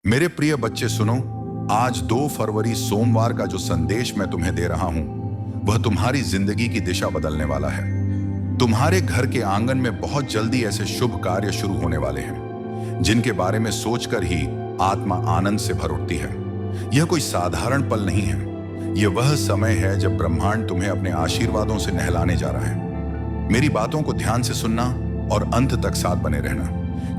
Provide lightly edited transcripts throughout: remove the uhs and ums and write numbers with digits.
मेरे प्रिय बच्चे सुनो, आज 2 फरवरी सोमवार का जो संदेश मैं तुम्हें दे रहा हूं वह तुम्हारी जिंदगी की दिशा बदलने वाला है। तुम्हारे घर के आंगन में बहुत जल्दी ऐसे शुभ कार्य शुरू होने वाले हैं जिनके बारे में सोचकर ही आत्मा आनंद से भर उठती है। यह कोई साधारण पल नहीं है, यह वह समय है जब ब्रह्मांड तुम्हें अपने आशीर्वादों से नहलाने जा रहा है। मेरी बातों को ध्यान से सुनना और अंत तक साथ बने रहना,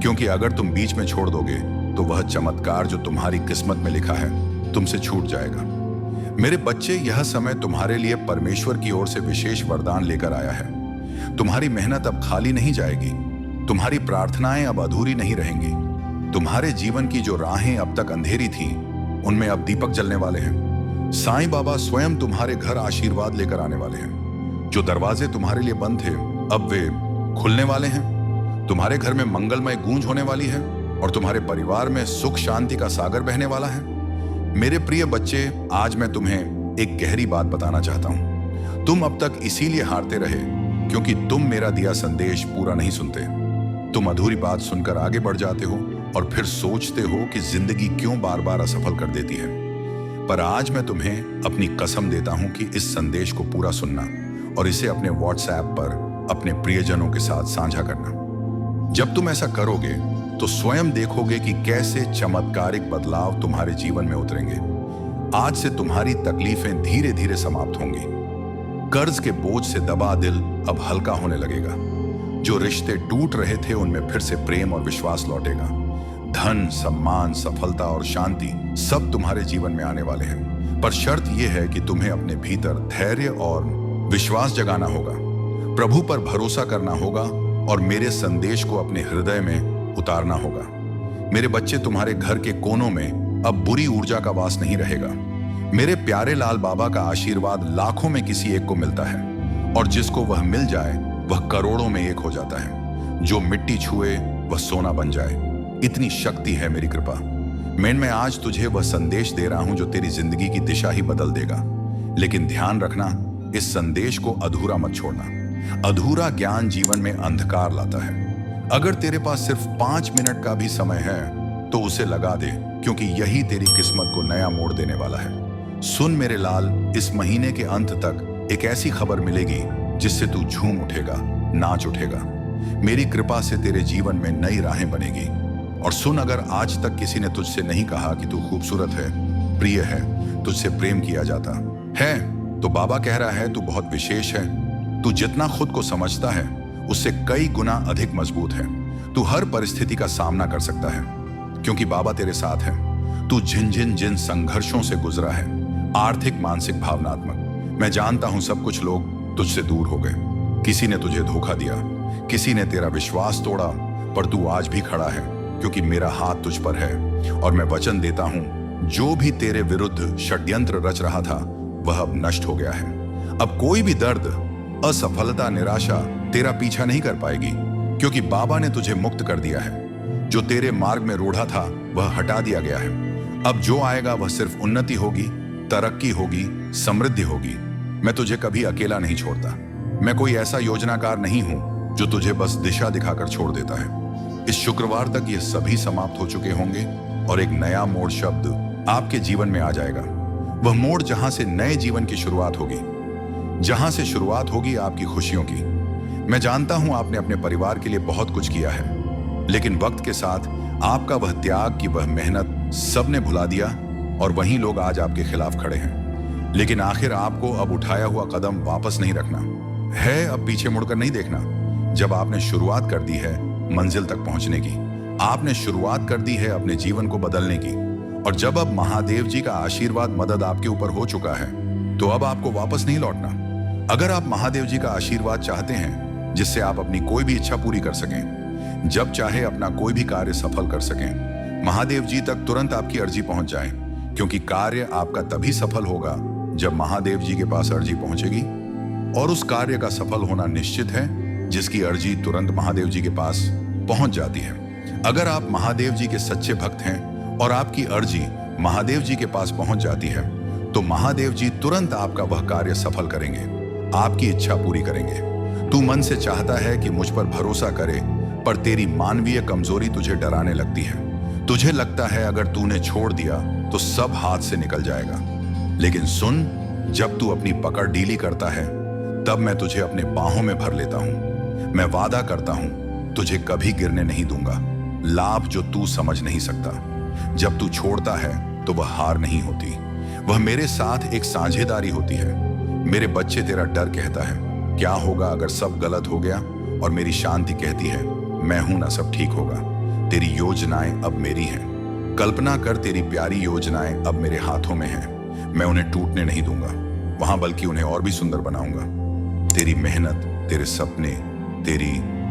क्योंकि अगर तुम बीच में छोड़ दोगे तो वह चमत्कार जो तुम्हारी किस्मत में लिखा है तुमसे छूट जाएगा। मेरे बच्चे, यह समय तुम्हारे लिए परमेश्वर की ओर से विशेष वरदान लेकर आया है। तुम्हारी मेहनत अब खाली नहीं जाएगी, तुम्हारी प्रार्थनाएं अब अधूरी नहीं रहेंगी। तुम्हारे जीवन की जो राहें अब तक अंधेरी थीं, उनमें अब दीपक जलने वाले हैं। साईं बाबा स्वयं तुम्हारे घर आशीर्वाद लेकर आने वाले हैं। जो दरवाजे तुम्हारे लिए बंद थे अब वे खुलने वाले हैं। तुम्हारे घर में मंगलमय गूंज होने वाली है और तुम्हारे परिवार में सुख शांति का सागर बहने वाला है। मेरे प्रिय बच्चे, आज मैं तुम्हें एक गहरी बात बताना चाहता हूं। तुम अब तक इसीलिए हारते रहे क्योंकि तुम मेरा दिया संदेश पूरा नहीं सुनते। तुम अधूरी बात सुनकर आगे बढ़ जाते हो और फिर सोचते हो कि जिंदगी क्यों बार बार असफल कर देती है। पर आज मैं तुम्हें अपनी कसम देता हूं कि इस संदेश को पूरा सुनना और इसे अपने व्हाट्सएप पर अपने प्रियजनों के साथ साझा करना। जब तुम ऐसा करोगे तो स्वयं देखोगे कि कैसे चमत्कारिक बदलाव तुम्हारे जीवन में उतरेंगे। आज से तुम्हारी तकलीफें धीरे धीरे समाप्त होंगी। कर्ज के बोझ से दबा दिल अब हल्का होने लगेगा। जो रिश्ते टूट रहे थे उनमें फिर से प्रेम और विश्वास लौटेगा। धन, सम्मान, सफलता और शांति सब तुम्हारे जीवन में आने वाले हैं। पर शर्त यह है कि तुम्हें अपने भीतर धैर्य और विश्वास जगाना होगा, प्रभु पर भरोसा करना होगा और मेरे संदेश को अपने हृदय में उतारना होगा। मेरे बच्चे, तुम्हारे घर के कोनों में अब बुरी ऊर्जा का वास नहीं रहेगा। मेरे प्यारे लाल बाबा का आशीर्वाद लाखों में किसी एक को मिलता है और जिसको वह मिल जाए वह करोड़ों में एक हो जाता है। जो मिट्टी छुए वह सोना बन जाए, इतनी शक्ति है मेरी कृपा। मैं आज तुझे वह संदेश दे रहा हूं जो तेरी जिंदगी की दिशा ही बदल देगा। लेकिन ध्यान रखना, इस संदेश को अधूरा मत छोड़ना। अधूरा ज्ञान जीवन में अंधकार लाता है। अगर तेरे पास सिर्फ 5 मिनट का भी समय है तो उसे लगा दे, क्योंकि यही तेरी किस्मत को नया मोड़ देने वाला है। सुन मेरे लाल, इस महीने के अंत तक एक ऐसी खबर मिलेगी जिससे तू झूम उठेगा, नाच उठेगा। मेरी कृपा से तेरे जीवन में नई राहें बनेगी। और सुन, अगर आज तक किसी ने तुझसे नहीं कहा कि तू खूबसूरत है, प्रिय है, तुझसे प्रेम किया जाता है, तो बाबा कह रहा है तू बहुत विशेष है। तू जितना खुद को समझता है उससे कई गुना अधिक मजबूत है। तू हर परिस्थिति का सामना कर सकता है क्योंकि बाबा तेरे साथ है। तू जिन संघर्षों से गुजरा है, आर्थिक, मानसिक, भावनात्मक, मैं जानता हूं सब कुछ लोग तुझसे दूर हो गए। किसी ने तुझे धोखा दिया, किसी ने तेरा विश्वास तोड़ा, पर तू आज भी खड़ा है क्योंकि मेरा हाथ तुझ पर है। और मैं वचन देता हूं, जो भी तेरे विरुद्ध षड्यंत्र रच रहा था वह अब नष्ट हो गया है। अब कोई भी दर्द, असफलता, निराशा तेरा पीछा नहीं कर पाएगी, क्योंकि बाबा ने तुझे मुक्त कर दिया है। जो तेरे मार्ग में रूढ़ा था वह हटा दिया गया है। अब जो आएगा वह सिर्फ उन्नति होगी, तरक्की होगी, समृद्धि होगी। मैं तुझे कभी अकेला नहीं छोड़ता। मैं कोई ऐसा योजनाकार नहीं हूं जो तुझे बस दिशा दिखाकर छोड़ देता है। इस शुक्रवार तक ये सभी समाप्त हो चुके होंगे और एक नया मोड़ शब्द आपके जीवन में आ जाएगा। वह मोड़ जहां से नए जीवन की शुरुआत होगी, जहां से शुरुआत होगी आपकी खुशियों की। मैं जानता हूं आपने अपने परिवार के लिए बहुत कुछ किया है, लेकिन वक्त के साथ आपका वह त्याग की वह मेहनत सबने भुला दिया और वहीं लोग आज आपके खिलाफ खड़े हैं। लेकिन आखिर आपको अब उठाया हुआ कदम वापस नहीं रखना है, अब पीछे मुड़कर नहीं देखना। जब आपने शुरुआत कर दी है मंजिल तक पहुंचने की, आपने शुरुआत कर दी है अपने जीवन को बदलने की, और जब अब महादेव जी का आशीर्वाद, मदद आपके ऊपर हो चुका है, तो अब आपको वापस नहीं लौटना। अगर आप महादेव जी का आशीर्वाद चाहते हैं जिससे आप अपनी कोई भी इच्छा पूरी कर सकें, जब चाहे अपना कोई भी कार्य सफल कर सकें, महादेव जी तक तुरंत आपकी अर्जी पहुंच जाए, क्योंकि कार्य आपका तभी सफल होगा जब महादेव जी के पास अर्जी पहुंचेगी। और उस कार्य का सफल होना निश्चित है जिसकी अर्जी तुरंत महादेव जी के पास पहुंच जाती है। अगर आप महादेव जी के सच्चे भक्त हैं और आपकी अर्जी महादेव जी के पास पहुंच जाती है, तो महादेव जी तुरंत आपका वह कार्य सफल करेंगे, आपकी इच्छा पूरी करेंगे। तू मन से चाहता है कि मुझ पर भरोसा करे, पर तेरी मानवीय कमजोरी तुझे डराने लगती है। तुझे लगता है अगर तूने छोड़ दिया तो सब हाथ से निकल जाएगा, लेकिन सुन, जब तू अपनी पकड़ ढीली करता है तब मैं तुझे अपने बाहों में भर लेता हूं। मैं वादा करता हूं तुझे कभी गिरने नहीं दूंगा। लाभ जो तू समझ नहीं सकता। जब तू छोड़ता है तो वह हार नहीं होती, वह मेरे साथ एक साझेदारी होती है। मेरे बच्चे, तेरा डर कहता है क्या होगा अगर सब गलत हो गया, और मेरी शांति कहती है मैं हूं ना, सब ठीक होगा। तेरी योजनाएं अब मेरी हैं। कल्पना कर, तेरी प्यारी योजनाएं अब मेरे हाथों में हैं। मैं उन्हें टूटने नहीं दूंगा वहां, बल्कि उन्हें और भी सुंदर बनाऊंगा। तेरी मेहनत, तेरे सपने, तेरी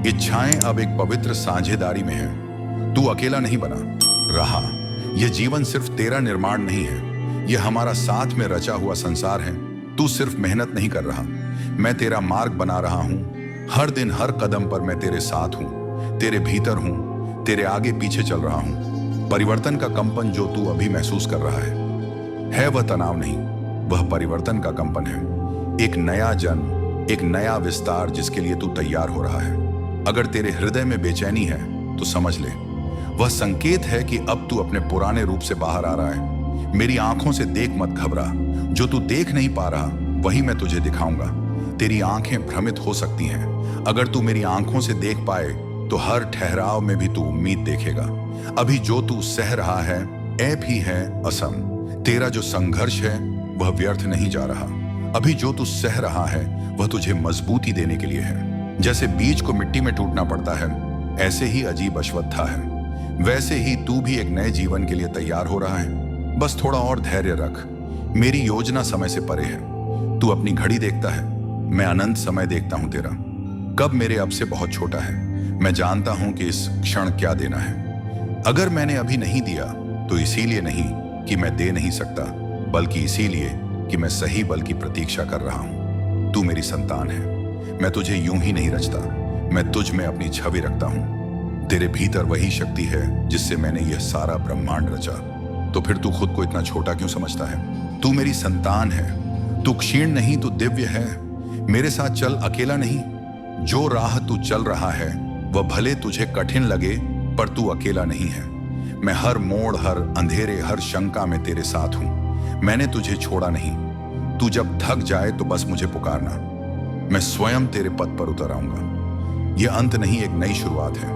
इच्छाएं अब एक पवित्र साझेदारी में है। तू अकेला नहीं बना रहा। यह जीवन सिर्फ तेरा निर्माण नहीं है, यह हमारा साथ में रचा हुआ संसार है। तू सिर्फ मेहनत नहीं कर रहा, मैं तेरा मार्ग बना रहा हूं। हर दिन हर कदम पर मैं तेरे साथ हूं, तेरे भीतर हूं, तेरे आगे पीछे चल रहा हूं। परिवर्तन का कंपन जो तू अभी महसूस कर रहा है वह तनाव नहीं, वह परिवर्तन का कंपन है। एक नया जन्म, एक नया विस्तार जिसके लिए तू तैयार हो रहा है। अगर तेरे हृदय में बेचैनी है तो समझ ले, वह संकेत है कि अब तू अपने पुराने रूप से बाहर आ रहा है। मेरी आंखों से देख मत घबरा, जो तू देख नहीं पा रहा वही मैं तुझे दिखाऊंगा। तेरी आंखें भ्रमित हो सकती हैं, अगर तू मेरी आंखों से देख पाए तो हर ठहराव में भी तू उम्मीद देखेगा। अभी जो तू सह रहा है ऐप ही है असम। तेरा जो संघर्ष है वह व्यर्थ नहीं जा रहा। अभी जो तू सह रहा है वह तुझे मजबूती देने के लिए है। जैसे बीज को मिट्टी में टूटना पड़ता है, ऐसे ही अजीब अश्वत्था है, वैसे ही तू भी एक नए जीवन के लिए तैयार हो रहा है। बस थोड़ा और धैर्य रख। मेरी योजना समय से परे है। तू अपनी घड़ी देखता है, मैं अनंत समय देखता हूं तेरा। कब मेरे अब से बहुत छोटा है। मैं जानता हूं कि इस क्षण क्या देना है। अगर मैंने अभी नहीं दिया तो इसीलिए नहीं कि मैं दे नहीं सकता, बल्कि इसीलिए कि मैं सही बल की प्रतीक्षा कर रहा हूं। तू मेरी संतान है। मैं तुझे यूं ही नहीं रचता, मैं तुझ में अपनी छवि रखता हूं। तेरे भीतर वही शक्ति है जिससे मैंने यह सारा ब्रह्मांड रचा। तो फिर तू खुद को इतना छोटा क्यों समझता है? तू मेरी संतान है। तू क्षीण नहीं, तू दिव्य है। मेरे साथ चल, अकेला नहीं। जो राह तू चल रहा है वह भले तुझे कठिन लगे, पर तू अकेला नहीं है। मैं हर मोड़, हर अंधेरे, हर शंका में तेरे साथ हूं। मैंने तुझे छोड़ा नहीं। तू जब थक जाए तो बस मुझे पुकारना, मैं स्वयं तेरे पद पर उतर आऊंगा। यह अंत नहीं, एक नई शुरुआत है।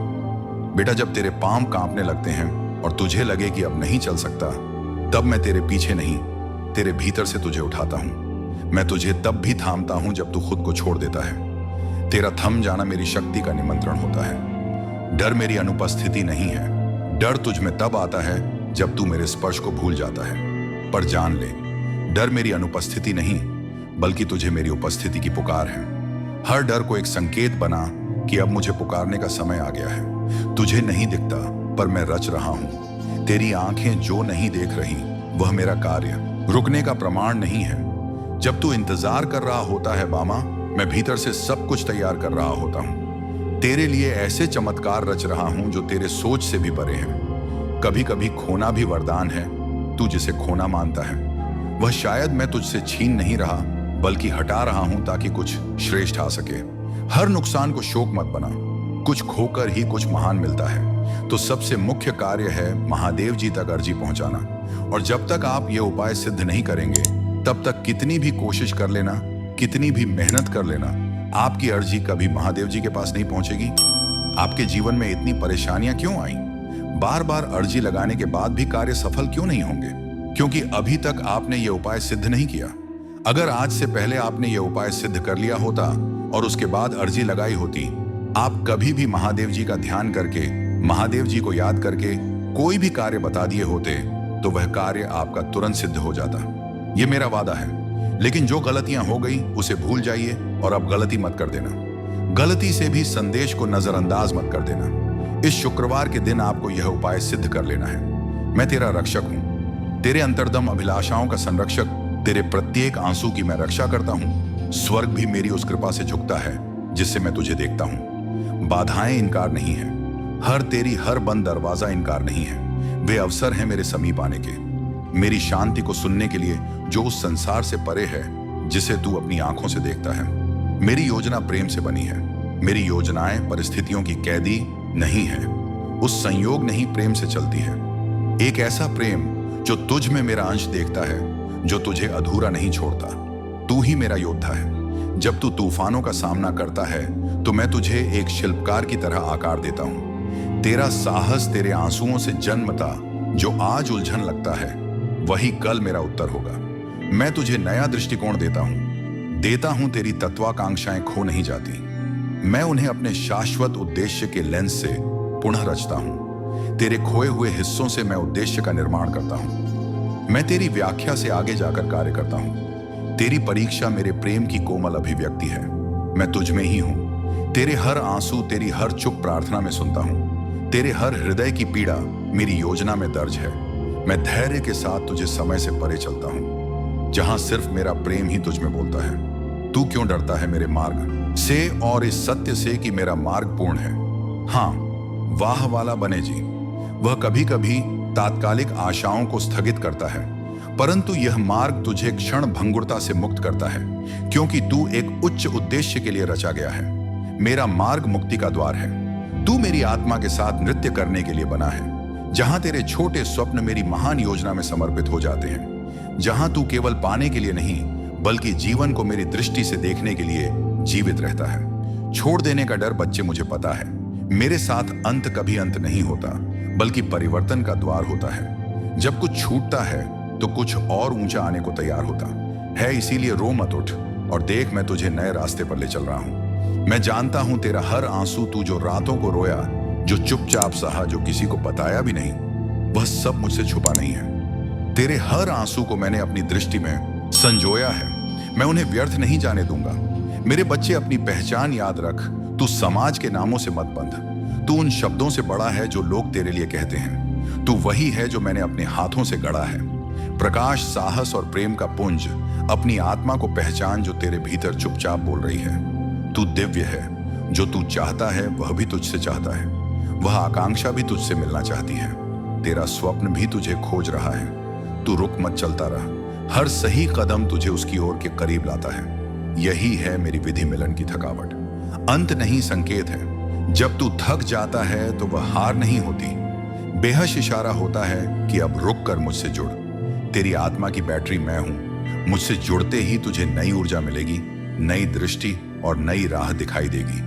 बेटा, जब तेरे पांव कांपने लगते हैं और तुझे लगे कि अब नहीं चल सकता, तब मैं तेरे पीछे नहीं, तेरे भीतर से तुझे उठाता हूं। मैं तुझे तब भी थामता हूं जब तू खुद को छोड़ देता है। तेरा थम जाना मेरी शक्ति का निमंत्रण होता है। डर मेरी अनुपस्थिति नहीं है। डर तुझ में तब आता है जब तू मेरे स्पर्श को भूल जाता है। पर जान ले, डर मेरी अनुपस्थिति नहीं, बल्कि तुझे मेरी उपस्थिति की पुकार है। हर डर को एक संकेत बना कि अब मुझे पुकारने का समय आ गया है। तुझे नहीं दिखता, पर मैं रच रहा हूं। तेरी आंखें जो नहीं देख रही वह मेरा कार्य रुकने का प्रमाण नहीं है। जब तू इंतजार कर रहा होता है बामा, मैं भीतर से सब कुछ तैयार कर रहा होता हूं। तेरे लिए ऐसे चमत्कार रच रहा हूं जो तेरे सोच से भी परे हैं। कभी कभी खोना भी वरदान है। तू जिसे खोना मानता है वह शायद मैं तुझसे छीन नहीं रहा, बल्कि हटा रहा हूं ताकि कुछ श्रेष्ठ आ सके। हर नुकसान को शोक मत बना, कुछ खोकर ही कुछ महान मिलता है। तो सबसे मुख्य कार्य है महादेव जी तक अर्जी पहुंचाना। और जब तक आप ये उपाय सिद्ध नहीं करेंगे, तब तक कितनी भी कोशिश कर लेना, कितनी भी मेहनत कर लेना, आपकी अर्जी कभी महादेव जी के पास नहीं पहुंचेगी। आपके जीवन में इतनी परेशानियां क्यों आई? बार बार अर्जी लगाने के बाद भी कार्य सफल क्यों नहीं होंगे? क्योंकि अभी तक आपने ये उपाय सिद्ध नहीं किया। अगर आज से पहले आपने ये उपाय सिद्ध कर लिया होता और उसके बाद अर्जी लगाई होती, आप कभी भी महादेव जी का ध्यान करके, महादेव जी को याद करके कोई भी कार्य बता दिए होते, तो वह कार्य आपका तुरंत सिद्ध हो जाता। ये मेरा वादा है। लेकिन जो गलतियां हो गई उसे भूल जाइए और अब गलती मत कर देना। गलती से भी संदेश को नजरअंदाज मत कर देना। इस शुक्रवार के दिन आपको यह उपाय सिद्ध कर लेना है। मैं तेरा रक्षक हूं, तेरे अंतर्दम अभिलाषाओं का संरक्षक। तेरे प्रत्येक आंसू की मैं रक्षा करता हूं। स्वर्ग भी मेरी उस कृपा से झुकता है जिससे मैं तुझे देखता हूं। बाधाएं इनकार नहीं है, तेरी हर बंद दरवाजा इनकार नहीं है। वे अवसर हैं मेरे समीप आने के, मेरी शांति को सुनने के लिए, जो उस संसार से परे है जिसे तू अपनी आंखों से देखता है। मेरी योजना प्रेम से बनी है। मेरी योजनाएं परिस्थितियों की कैदी नहीं है। उस संयोग नहीं, प्रेम से चलती है। एक ऐसा प्रेम जो तुझ में मेरा अंश देखता है, जो तुझे अधूरा नहीं छोड़ता। तू ही मेरा योद्धा है। जब तू तूफानों का सामना करता है तो मैं तुझे एक शिल्पकार की तरह आकार देता हूं। तेरा साहस तेरे आंसुओं से जन्मता जो आज उलझन लगता है, वही कल मेरा उत्तर होगा। मैं तुझे नया दृष्टिकोण देता हूं तेरी तत्वाकांक्षाएं खो नहीं जाती। मैं उन्हें अपने शाश्वत उद्देश्य के लेंस से पुनः रचता हूं। तेरे खोए हुए हिस्सों से मैं उद्देश्य का निर्माण करता हूं। मैं तेरी व्याख्या से आगे जाकर कार्य करता हूं। तेरी परीक्षा मेरे प्रेम की कोमल अभिव्यक्ति है। मैं तुझ में ही हूं। तेरे हर आंसू, तेरी हर चुप प्रार्थना में सुनता हूं। तेरे हर हृदय की पीड़ा मेरी योजना में दर्ज है। मैं धैर्य के साथ तुझे समय से परे चलता हूं, जहां सिर्फ मेरा प्रेम ही तुझ में बोलता है। तू क्यों डरता है मेरे मार्ग से और इस सत्य से कि मेरा मार्ग पूर्ण है? हाँ, वाह वाला बने जी। वह कभी कभी तात्कालिक आशाओं को स्थगित करता है, परंतु यह मार्ग तुझे क्षण भंगुरता से मुक्त करता है, क्योंकि तू एक उच्च उद्देश्य के लिए रचा गया है। मेरा मार्ग मुक्ति का द्वार है। तू मेरी आत्मा के साथ नृत्य करने के लिए बना है, जहां तेरे छोटे स्वप्न मेरी महान योजना में समर्पित हो जाते हैं। जहां तू केवल पाने के लिए नहीं, बल्कि जीवन को मेरी दृष्टि से देखने के लिए जीवित रहता है। छोड़ देने का डर बच्चे, मुझे पता है। मेरे साथ अंत कभी अंत नहीं होता, बल्कि परिवर्तन का द्वार होता है। जब कुछ छूटता है तो कुछ और ऊंचा आने को तैयार होता है। इसीलिए रो मत उठ और देख, मैं तुझे नए रास्ते पर ले चल रहा हूं। मैं जानता हूं तेरा हर आंसू, तू जो रातों को रोया, जो चुपचाप सहा, जो किसी को बताया भी नहीं, वह सब मुझसे छुपा नहीं है। तेरे हर आंसू को मैंने अपनी दृष्टि में संजोया है। मैं उन्हें व्यर्थ नहीं जाने दूंगा। मेरे बच्चे, अपनी पहचान याद रख। तू समाज के नामों से मत बंध। तू उन शब्दों से बड़ा है जो लोग तेरे लिए कहते हैं। तू वही है जो मैंने अपने हाथों से गढ़ा है। प्रकाश, साहस और प्रेम का पुंज, अपनी आत्मा को पहचान जो तेरे भीतर चुपचाप बोल रही है। तू दिव्य है। जो तू चाहता है वह भी तुझसे चाहता है। वह आकांक्षा भी तुझसे मिलना चाहती है। तेरा स्वप्न भी तुझे खोज रहा है। तू रुक मत, चलता रह। हर सही कदम तुझे उसकी ओर के करीब लाता है। यही है मेरी विधि मिलन की थकावट। अंत नहीं, संकेत है। जब तू थक जाता है तो वह हार नहीं होती, बेहश इशारा होता है कि अब रुक कर मुझसे जुड़। तेरी आत्मा की बैटरी मैं हूं। मुझसे जुड़ते ही तुझे नई ऊर्जा मिलेगी, नई दृष्टि और नई राह दिखाई देगी।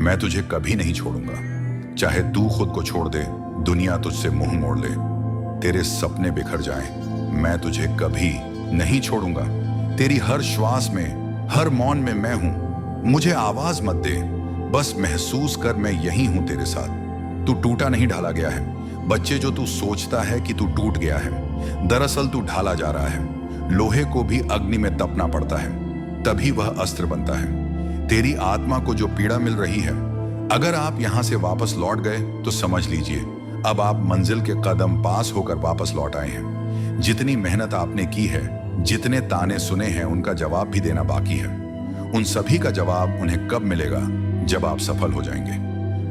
मैं तुझे कभी नहीं छोड़ूंगा। चाहे तू खुद को छोड़ दे, दुनिया तुझसे मुंह मोड़ ले, तेरे सपने बिखर जाएं, मैं तुझे कभी नहीं छोड़ूंगा। तेरी हर श्वास में, हर मौन में मैं हूं। मुझे आवाज मत दे, बस महसूस कर मैं यही हूं तेरे साथ। तू टूटा नहीं, ढाला गया है। बच्चे, जो तू सोचता है कि तू टूट गया है, दरअसल तू ढाला जा रहा है। लोहे को भी अग्नि में तपना पड़ता है, तभी वह अस्त्र बनता है। तेरी आत्मा को जो पीड़ा मिल रही है, अगर आप यहां से वापस लौट गए तो समझ लीजिए अब आप मंजिल के कदम पास होकर वापस लौट आए हैं। जितनी मेहनत आपने की है, जितने ताने सुने हैं, उनका जवाब भी देना बाकी है। उन सभी का जवाब उन्हें कब मिलेगा? जब आप सफल हो जाएंगे।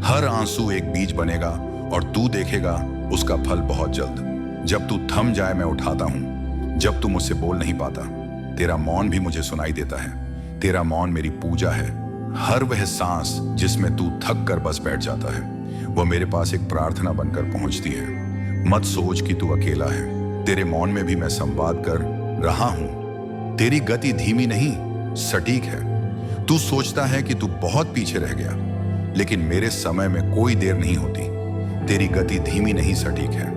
हर आंसू एक बीज बनेगा और तू देखेगा उसका फल बहुत जल्द। जब तू थम जाए मैं उठाता हूं। जब तू मुझसे बोल नहीं पाता, तेरा मौन भी मुझे सुनाई देता है। तेरा मौन मेरी पूजा है। हर वह सांस जिसमें तू थक कर बस बैठ जाता है, वह मेरे पास एक प्रार्थना बनकर पहुंचती है। मत सोच कि तू अकेला है। तेरे मौन में भी मैं संवाद कर रहा हूं। तेरी गति धीमी नहीं, सटीक है। तू सोचता है कि तू बहुत पीछे रह गया, लेकिन मेरे समय में कोई देर नहीं होती। तेरी गति धीमी नहीं, सटीक है।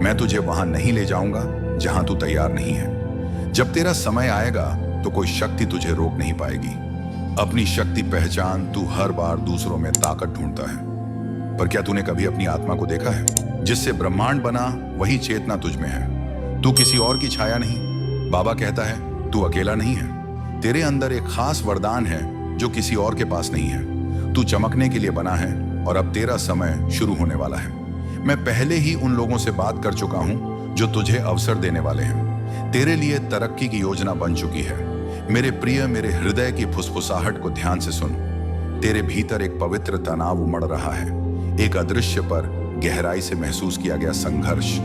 मैं तुझे वहां नहीं ले जाऊंगा जहां तू तैयार नहीं है। जब तेरा समय आएगा तो कोई शक्ति तुझे रोक नहीं पाएगी। अपनी शक्ति पहचान। तू हर बार दूसरों में ताकत ढूंढता है, पर क्या तूने कभी अपनी आत्मा को देखा है? जिससे ब्रह्मांड बना वही चेतना तुझ में है। तू किसी और की छाया नहीं। बाबा कहता है तू अकेला नहीं है। तेरे अंदर एक खास वरदान है जो किसी और के पास नहीं है। तू चमकने के लिए बना है और अब तेरा समय शुरू होने वाला है। मैं पहले ही उन लोगों से बात कर चुका हूं जो तुझे अवसर देने वाले हैं। तेरे लिए तरक्की की योजना बन चुकी है। मेरे प्रिय, मेरे हृदय की फुसफुसाहट को ध्यान से सुन। तेरे भीतर एक पवित्र तनाव उमड़ रहा है, एक अदृश्य पर गहराई से महसूस किया गया संघर्ष।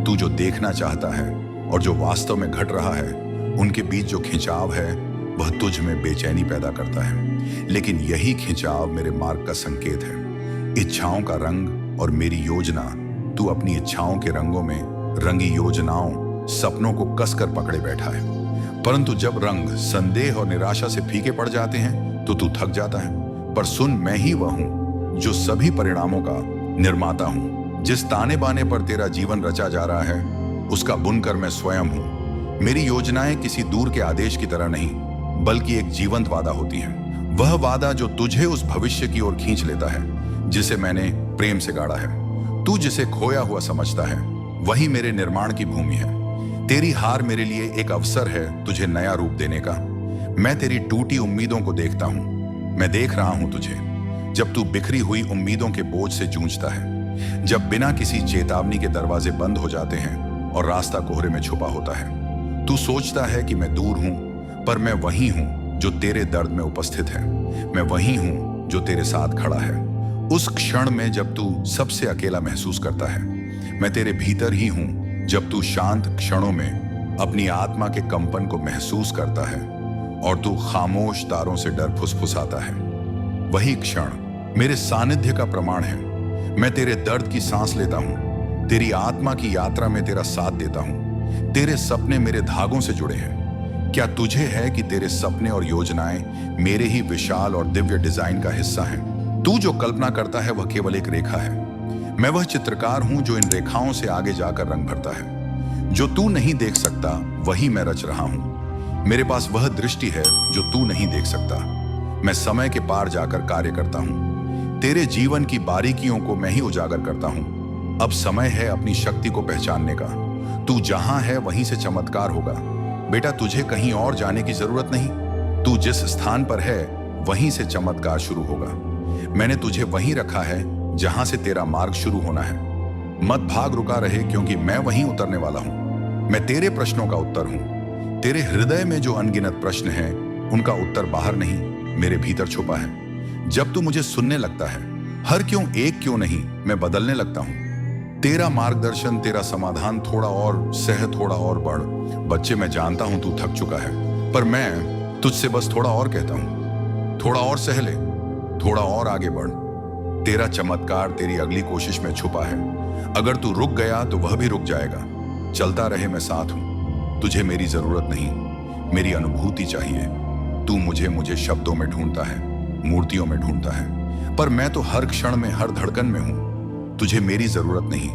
तू जो देखना चाहता है और जो वास्तव में घट रहा है, उनके बीच जो खिंचाव है वह तुझ में बेचैनी पैदा करता है। लेकिन यही खिंचाव मेरे मार्ग का संकेत है। इच्छाओं का रंग और मेरी योजना। तू अपनी इच्छाओं के रंगों में रंगी योजनाओं, सपनों को कसकर पकड़े बैठा है। परंतु जब रंग संदेह और निराशा से फीके पड़ जाते हैं तो तू थक जाता है। पर सुन, मैं ही वह हूं जो सभी परिणामों का निर्माता हूं। जिस ताने बाने पर तेरा जीवन रचा जा रहा है उसका बुनकर मैं स्वयं हूं। मेरी योजनाएं किसी दूर के आदेश की तरह नहीं, बल्कि एक जीवंत वादा होती है। वह वादा जो तुझे उस भविष्य की ओर खींच लेता है जिसे मैंने प्रेम से गाड़ा है। तू जिसे खोया हुआ समझता है वही मेरे निर्माण की भूमि है। तेरी हार मेरे लिए एक अवसर है तुझे नया रूप देने का। मैं तेरी टूटी उम्मीदों को देखता हूं। मैं देख रहा हूं तुझे जब तू बिखरी हुई उम्मीदों के बोझ से जूझता है, जब बिना किसी चेतावनी के दरवाजे बंद हो जाते हैं और रास्ता कोहरे में छुपा होता है। तू सोचता है कि मैं दूर हूं, पर मैं वही हूं जो तेरे दर्द में उपस्थित है। मैं वही हूं जो तेरे साथ खड़ा है। उस क्षण में जब तू सबसे अकेला महसूस करता है, मैं तेरे भीतर ही हूं। जब तू शांत क्षणों में अपनी आत्मा के कंपन को महसूस करता है और तू खामोश तारों से डर फुसफुसाता है, वही क्षण मेरे सानिध्य का प्रमाण है। मैं तेरे दर्द की सांस लेता हूं, तेरी आत्मा की यात्रा में तेरा साथ देता हूं। तेरे सपने मेरे धागों से जुड़े हैं। क्या तुझे है कि तेरे सपने और योजनाएं मेरे ही विशाल और दिव्य डिजाइन का हिस्सा हैं? तू जो कल्पना करता है वह केवल एक रेखा है। मैं वह चित्रकार हूं जो इन रेखाओं से आगे जाकर रंग भरता है। जो तू नहीं देख सकता वही मैं रच रहा हूं। मेरे पास वह दृष्टि है जो तू नहीं देख सकता। मैं समय के पार जाकर कार्य करता हूं। तेरे जीवन की बारीकियों को मैं ही उजागर करता हूं। अब समय है अपनी शक्ति को पहचानने का। तू जहां है वहीं से चमत्कार होगा। बेटा, तुझे कहीं और जाने की जरूरत नहीं। तू जिस स्थान पर है वहीं से चमत्कार शुरू होगा। मैंने तुझे वहीं रखा है जहां से तेरा मार्ग शुरू होना है। मत भाग रुका रहे, क्योंकि मैं वहीं उतरने वाला हूं। मैं तेरे प्रश्नों का उत्तर हूं। तेरे हृदय में जो अनगिनत प्रश्न हैं उनका उत्तर बाहर नहीं, मेरे भीतर छुपा है। जब तू मुझे सुनने लगता है, हर क्यों एक क्यों नहीं मैं बदलने लगता हूं। तेरा मार्गदर्शन, तेरा समाधान, थोड़ा और सह, थोड़ा और बढ़। बच्चे, मैं जानता हूं तू थक चुका है, पर मैं तुझसे बस थोड़ा और कहता हूं। थोड़ा और सह ले, थोड़ा और आगे बढ़। तेरा चमत्कार तेरी अगली कोशिश में छुपा है। अगर तू रुक गया तो वह भी रुक जाएगा। चलता रहे, मैं साथ हूं। तुझे मेरी जरूरत नहीं, मेरी अनुभूति चाहिए। तू मुझे शब्दों में ढूंढता है, मूर्तियों में ढूंढता है, पर मैं तो हर क्षण में, हर धड़कन में हूं। तुझे मेरी जरूरत नहीं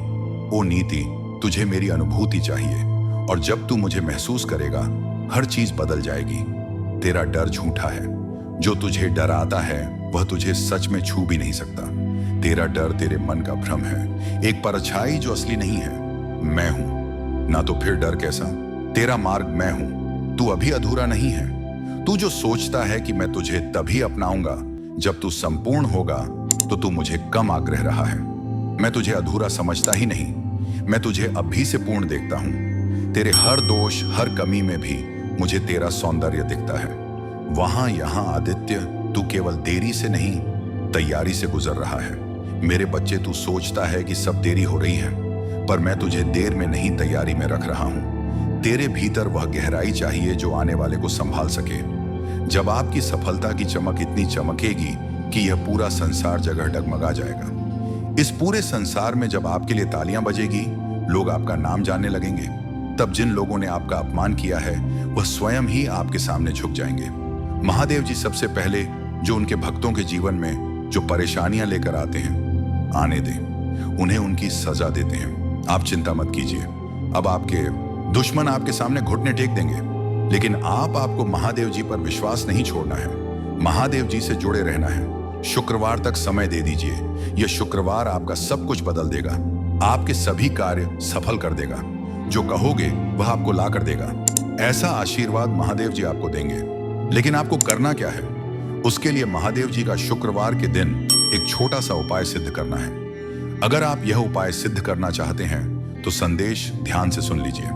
ओ नीति, तुझे मेरी अनुभूति चाहिए। और जब तू मुझे महसूस करेगा, हर चीज बदल जाएगी। तेरा डर झूठा है। जो तुझे डराता है वह तुझे सच में छू भी नहीं सकता। तेरा डर तेरे मन का भ्रम है, एक परछाई जो असली नहीं है। मैं हूं ना, तो फिर डर कैसा? तेरा मार्ग मैं हूं। तू अभी अधूरा नहीं है। तू जो सोचता है कि मैं तुझे तभी अपनाऊंगा जब तू संपूर्ण होगा, तो तू मुझे कम आग्रह रहा है। मैं तुझे अधूरा समझता ही नहीं, मैं तुझे अभी से पूर्ण देखता हूं। तेरे हर दोष, हर कमी में भी मुझे तेरा सौंदर्य दिखता है। वहां यहां आदित्य, तू केवल देरी से नहीं, तैयारी से गुजर रहा है। मेरे बच्चे, तू सोचता है कि सब देरी हो रही है, पर मैं तुझे देर में नहीं, तैयारी में रख रहा हूं। तेरे भीतर वह गहराई चाहिए जो आने वाले को संभाल सके। जब आपकी सफलता की चमक इतनी चमकेगी कि यह पूरा संसार जगह डगमगा जाएगा। इस पूरे संसार में जब आपके लिए तालियां बजेगी, लोग आपका नाम जानने लगेंगे, तब जिन लोगों ने आपका अपमान किया है वह स्वयं ही आपके सामने झुक जाएंगे। महादेव जी सबसे पहले जो उनके भक्तों के जीवन में जो परेशानियां लेकर आते हैं, आने दें, उन्हें उनकी सजा देते हैं। आप चिंता मत कीजिए। अब आपके दुश्मन आपके सामने घुटने टेक देंगे, लेकिन आपको महादेव जी पर विश्वास नहीं छोड़ना है। महादेव जी से जुड़े रहना है। शुक्रवार तक समय दे दीजिए। यह शुक्रवार आपका सब कुछ बदल देगा, आपके सभी कार्य सफल कर देगा। जो कहोगे वह आपको ला कर देगा। ऐसा आशीर्वाद महादेव जी आपको देंगे। लेकिन आपको करना क्या है? उसके लिए महादेव जी का शुक्रवार के दिन एक छोटा सा उपाय सिद्ध करना है। अगर आप यह उपाय सिद्ध करना चाहते हैं तो संदेश ध्यान से सुन लीजिए।